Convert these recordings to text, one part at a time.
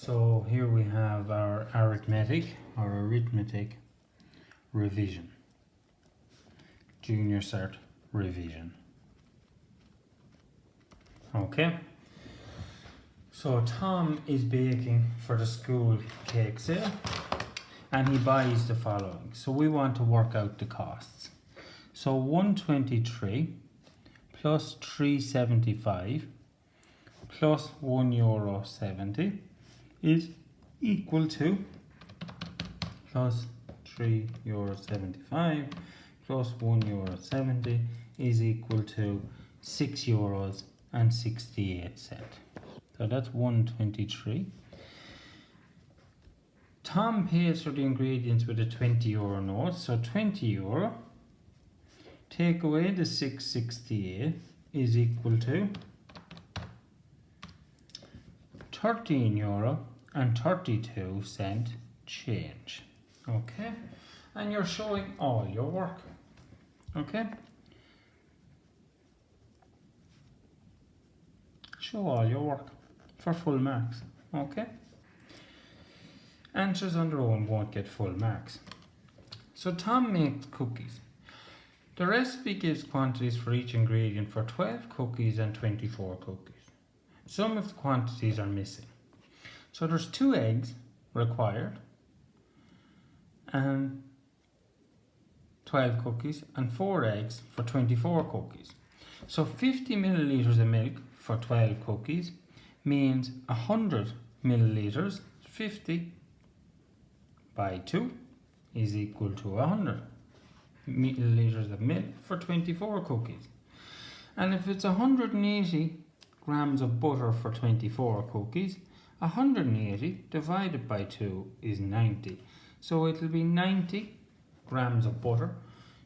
So here we have our arithmetic revision, junior cert revision. Okay, so Tom is baking for the school cake sale and he buys the following. So we want to work out the costs. So 123 plus 375 plus €1.70 is equal to plus €3.75 plus €1.70 is equal to €6.68. So that's 123. Tom pays for the ingredients with a €20 note, so €20 take away the 668 is equal to €13.32 change. Okay, and you're showing all your work. Okay, show all your work for full marks. Okay, answers on their own won't get full marks. So Tom makes cookies. The recipe gives quantities for each ingredient for 12 cookies and 24 cookies. Some of the quantities are missing. So there's 2 eggs required and 12 cookies and 4 eggs for 24 cookies. So 50 milliliters of milk for 12 cookies means 100 milliliters, 50 by 2 is equal to 100 milliliters of milk for 24 cookies. And if it's 180 grams of butter for 24 cookies, 180 divided by 2 is 90. So it'll be 90 grams of butter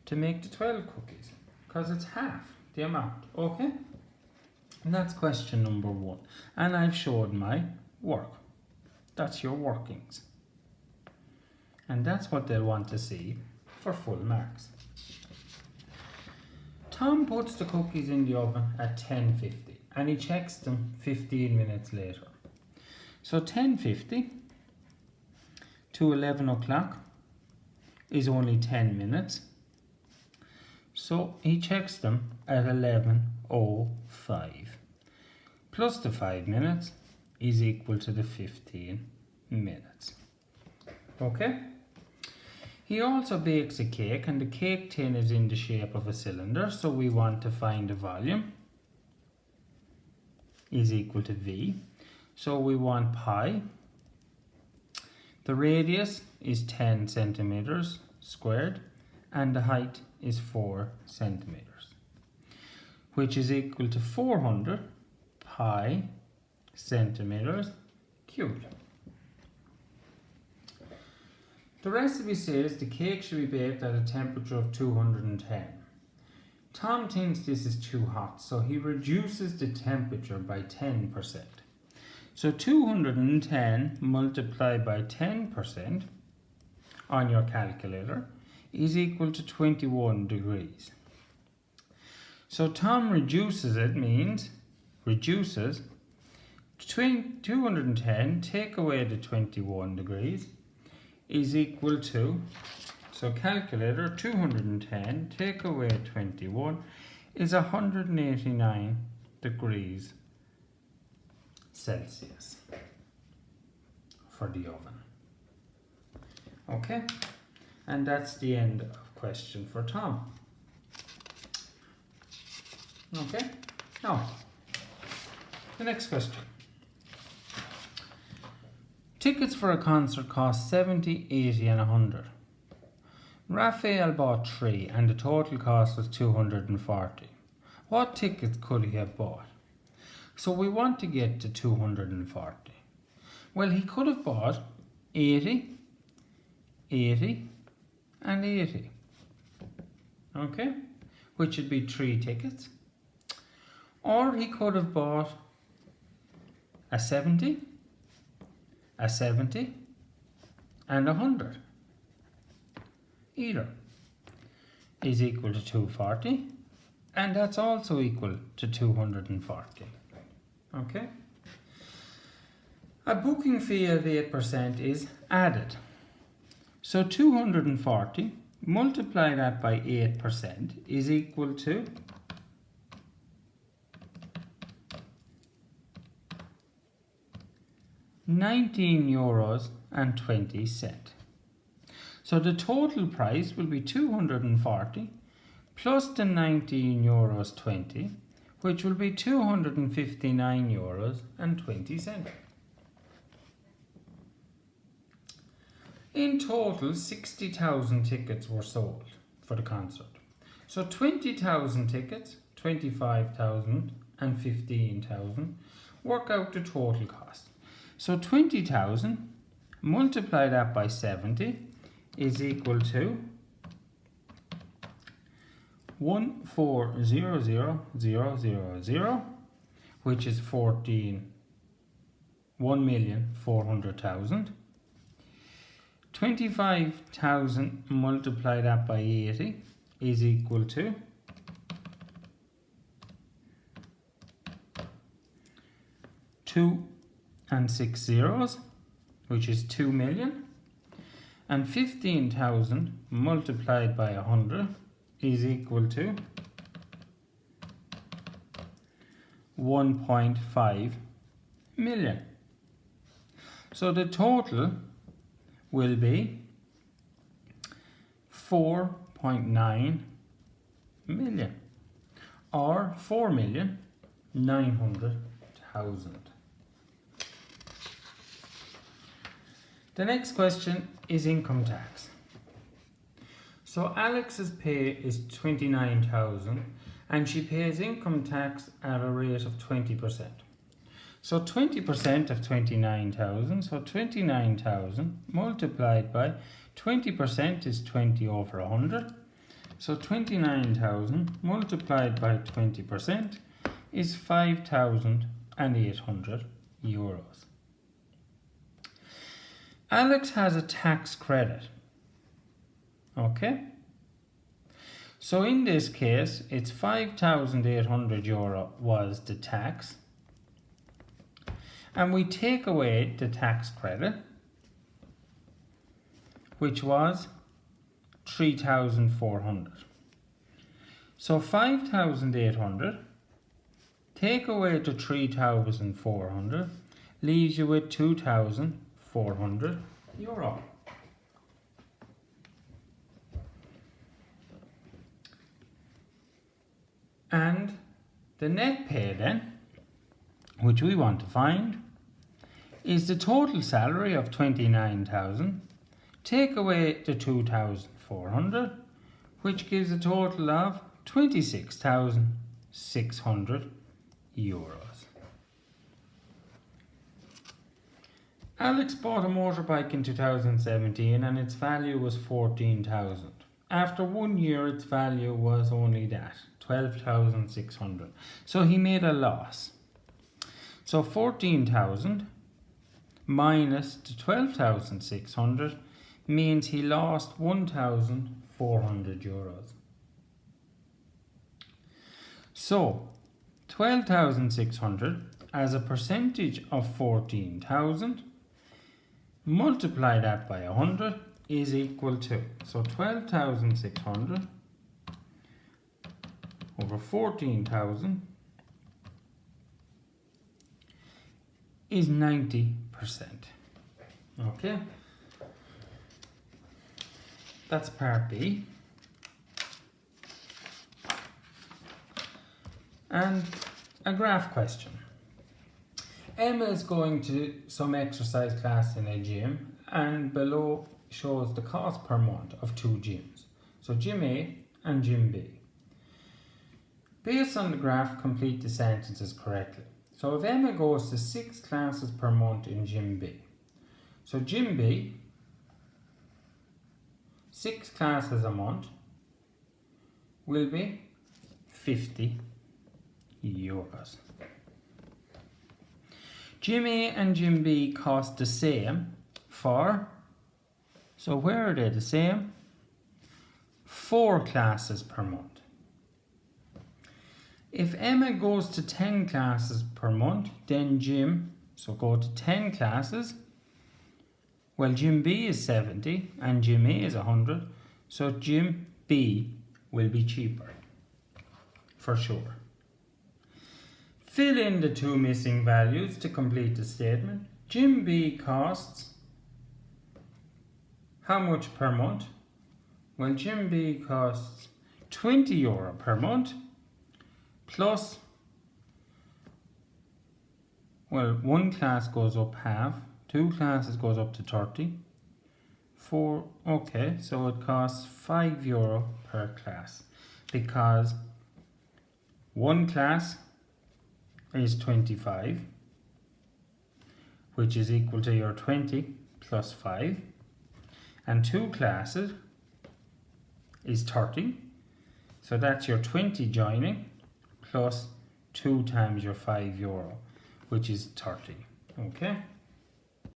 to make the 12 cookies, because it's half the amount. Okay? And that's question number 1. And I've showed my work. That's your workings. And that's what they'll want to see for full marks. Tom puts the cookies in the oven at 10:50 and he checks them 15 minutes later. So 10:50 to 11 o'clock is only 10 minutes. So he checks them at 11:05. Plus the 5 minutes is equal to the 15 minutes. Okay? He also bakes a cake, and the cake tin is in the shape of a cylinder, so we want to find the volume is equal to V. So we want pi. The radius is 10 centimeters squared and the height is 4 centimeters, which is equal to 400 pi centimeters cubed. The recipe says the cake should be baked at a temperature of 210. Tom thinks this is too hot, so he reduces the temperature by 10%. So 210 multiplied by 10% on your calculator is equal to 21 degrees. So Tom reduces 210 take away the 21 degrees is equal to, so calculator, 210 take away 21 is 189 degrees Celsius for the oven. Okay, and that's the end of question for Tom. Okay, now the next question. Tickets for a concert cost 70, 80 and 100. Raphael bought 3 and the total cost was 240. What tickets could he have bought? So we want to get to 240. Well, he could have bought 80, 80 and 80. Okay, which would be 3 tickets. Or he could have bought a 70, a 70 and 100. Either is equal to 240 and that's also equal to 240. Okay, A booking fee of 8% is added. So 240, multiply that by 8% is equal to €19.20. So the total price will be 240 plus the €19.20, which will be €259.20. In total, 60,000 tickets were sold for the concert. So 20,000 tickets, 25,000 and 15,000 work out the total cost. So 20,000, multiply that by 70 is equal to 1,400,000, which is 1,400,000. 25,000 multiply that by 80 is equal to 2 and 6 zeros, which is 2 million. And 15,000 multiplied by 100 is equal to 1.5 million. So the total will be 4.9 million, or 4,900,000. The next question is income tax. So Alex's pay is 29,000 and she pays income tax at a rate of 20%. So 20% of 29,000, so 29,000 multiplied by 20% is 20 over 100. So 29,000 multiplied by 20% is 5,800 euros. Alex has a tax credit. Okay? So in this case, it's 5,800 euro was the tax. And we take away the tax credit, which was 3,400. So 5,800, take away the 3,400, leaves you with 2,400 euro. And the net pay then, which we want to find, is the total salary of 29,000, take away the 2,400, which gives a total of 26,600 euros. Alex bought a motorbike in 2017 and its value was 14,000. After 1 year, its value was only that, 12,600. So he made a loss. So 14,000 minus the 12,600 means he lost 1,400 euros. So 12,600 as a percentage of 14,000, multiply that by 100 is equal to, so 12,600 over 14,000 is 90%. Okay, that's part B. And a graph question. Emma is going to some exercise class in a gym, and below shows the cost per month of 2 gyms. So gym A and gym B. Based on the graph, complete the sentences correctly. So if Emma goes to 6 classes per month in gym B, so gym B, 6 classes a month will be 50 euros. Gym A and gym B cost the same for, so where are they the same? 4 classes per month. If Emma goes to 10 classes per month, then gym So go to 10 classes. Well, gym B is 70 and gym A is 100. So gym B will be cheaper, for sure. Fill in the two missing values to complete the statement. Gym B costs how much per month? Well, gym B costs €20 per month plus, well, one class goes up half, two classes goes up to 30, okay, so it costs €5 per class because one class is 25, which is equal to your 20 plus 5, and two classes is 30, so that's your 20 joining plus 2 times your €5, which is 30. Okay.